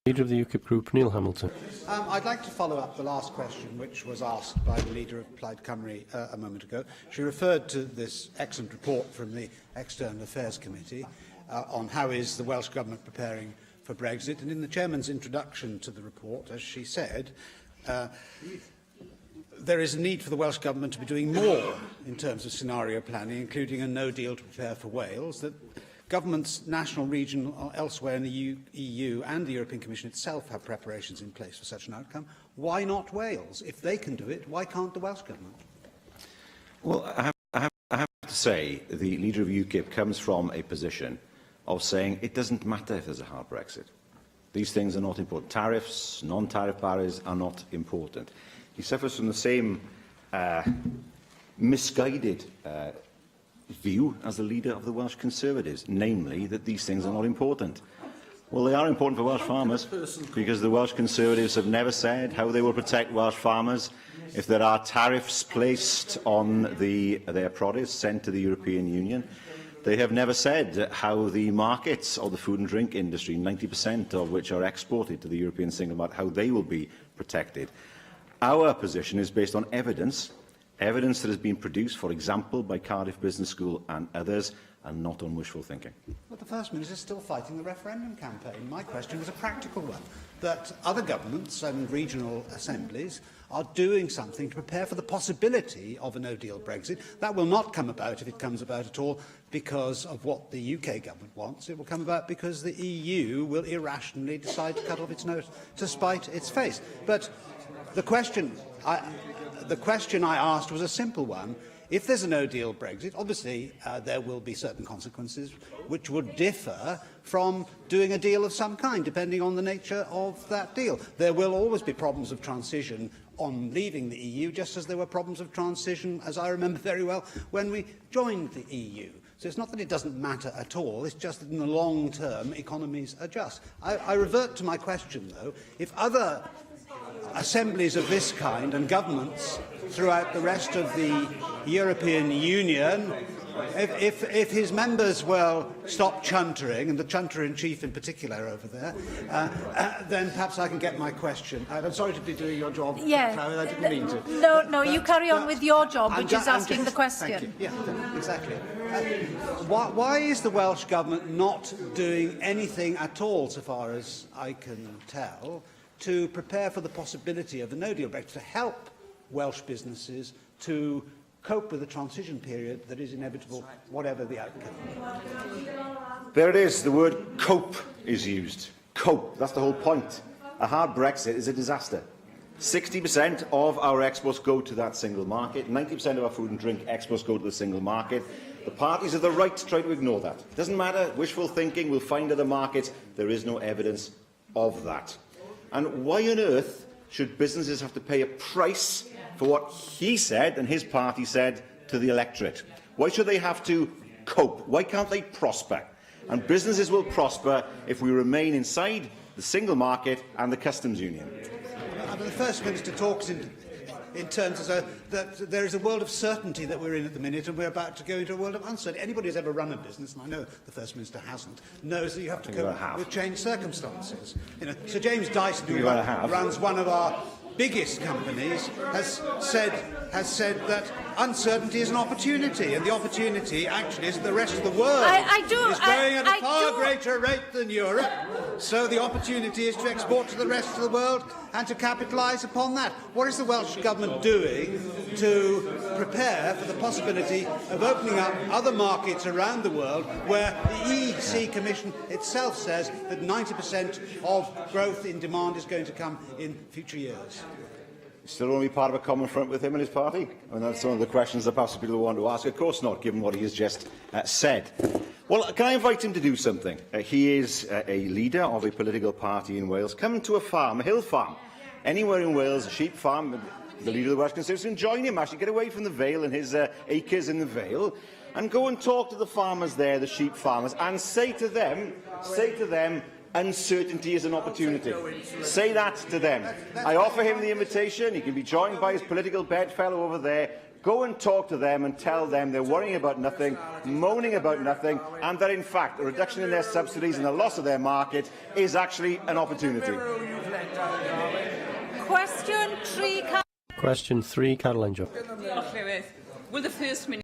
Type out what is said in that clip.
Leader of the UKIP group, Neil Hamilton. I'd like to follow up the last question, which was asked by the Leader of Plaid Cymru a moment ago. She referred to this excellent report from the External Affairs Committee on how is the Welsh Government preparing for Brexit. And in the Chairman's introduction to the report, as she said, there is a need for the Welsh Government to be doing more in terms of scenario planning, including a no-deal to prepare for Wales, that governments, national, regional, or elsewhere in the EU and the European Commission itself have preparations in place for such an outcome. Why not Wales? If they can do it, why can't the Welsh Government? Well, I have to say the Leader of UKIP comes from a position of saying it doesn't matter if there's a hard Brexit. These things are not important. Tariffs, non-tariff barriers are not important. He suffers from the same misguided view as the leader of the Welsh Conservatives, namely that these things are not important. Well, they are important for Welsh farmers, because the Welsh Conservatives have never said how they will protect Welsh farmers if there are tariffs placed on their produce sent to the European Union. They have never said how the markets of the food and drink industry, 90% of which are exported to the European single market, how they will be protected. Our position is based on evidence that has been produced, for example, by Cardiff Business School and others, and not on wishful thinking. But the First Minister is still fighting the referendum campaign. My question was a practical one, that other governments and regional assemblies are doing something to prepare for the possibility of a no-deal Brexit. That will not come about, if it comes about at all, because of what the UK government wants. It will come about because the EU will irrationally decide to cut off its nose to spite its face. But the question I asked was a simple one. If there's a no-deal Brexit, obviously there will be certain consequences which would differ from doing a deal of some kind, depending on the nature of that deal. There will always be problems of transition on leaving the EU, just as there were problems of transition, as I remember very well, when we joined the EU. So it's not that it doesn't matter at all, it's just that in the long term economies adjust. I revert to my question, though. If other assemblies of this kind and governments throughout the rest of the European Union, if his members will stop chuntering, and the chunter-in-chief in particular over there, then perhaps I can get my question. I'm sorry to be doing your job, yeah. Clara, I didn't mean to. No, you carry on with your job, which is asking the question. Thank you. Yeah, exactly. Why is the Welsh Government not doing anything at all, so far as I can tell, to prepare for the possibility of a no-deal Brexit, to help Welsh businesses to cope with the transition period that is inevitable, whatever the outcome? There it is. The word cope is used. Cope. That's the whole point. A hard Brexit is a disaster. 60% of our exports go to that single market. 90% of our food and drink exports go to the single market. The parties have the right to try to ignore that. It doesn't matter. Wishful thinking. We'll find other markets. There is no evidence of that. And why on earth should businesses have to pay a price for what he said and his party said to the electorate? Why should they have to cope? Why can't they prosper? And businesses will prosper if we remain inside the single market and the customs union. The First Minister talks in terms as though that there is a world of certainty that we're in at the minute, and we're about to go into a world of uncertainty. Anybody who's ever run a business, and I know the First Minister hasn't, knows that you have to cope with changed circumstances. You know, Sir James Dyson, who runs one of our biggest companies, has said that uncertainty is an opportunity, and the opportunity actually is that the rest of the world is growing at a far greater rate than Europe. So the opportunity is to export to the rest of the world and to capitalise upon that. What is the Welsh Government doing to prepare for the possibility of opening up other markets around the world where the EC Commission itself says that 90% of growth in demand is going to come in future years? Still only part of a common front with him and his party? I mean, that's one of the questions that perhaps people want to ask. Of course not, given what he has just said. Well, can I invite him to do something? He is a leader of a political party in Wales. Come to a farm, a hill farm, anywhere in Wales, a sheep farm. The leader of the Welsh Conservatives can join him, actually, get away from the Vale and his acres in the Vale, and go and talk to the farmers there, the sheep farmers, and say to them, uncertainty is an opportunity. Say that to them. I offer him the invitation. He can be joined by his political bedfellow over there. Go and talk to them and tell them they're worrying about nothing, moaning about nothing, and that in fact a reduction in their subsidies and the loss of their market is actually an opportunity. Question 3. Question 3, Caroline Joe. Will the First Minister